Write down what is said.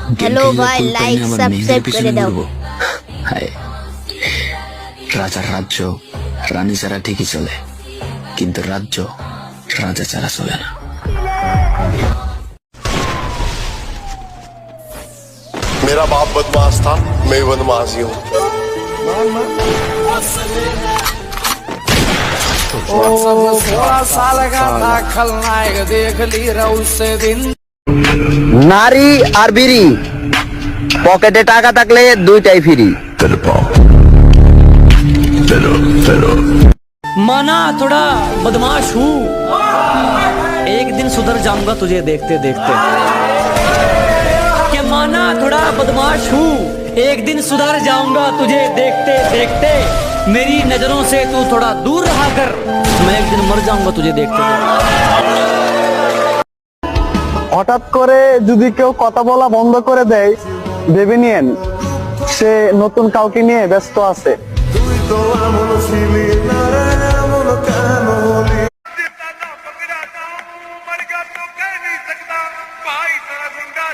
Hello भाई, like subscribe করে দাও। হায়, রাজার রাজ্য রানী ছাড়া ঠিকই চলে, কিন্তু রাজ্য রাজা ছাড়া চলে না। मेरा बाप बदमाश था, मैं बदमाश ही हूँ। নারী আর বিড়ি, পকেটে টাকা থাকলে দুইটাই ফ্রি। माना थोड़ा बदमाश हूँ, एक दिन सुधर जाऊंगा तुझे देखते देखते। कि माना थोड़ा बदमाश हूँ, एक दिन सुधर जाऊंगा तुझे देखते देखते। मेरी नजरों से तू थोड़ा दूर रहा कर, मैं एक दिन मर जाऊंगा तुझे देखते देखते। হঠাৎ করে যদি কেউ কথা বলা বন্ধ করে দেয়, ভেবে নিয়েন সে নতুন কাউকে নিয়ে ব্যস্ত আছে। मर गया तो कह नहीं सकता भाई तेरा गुंडा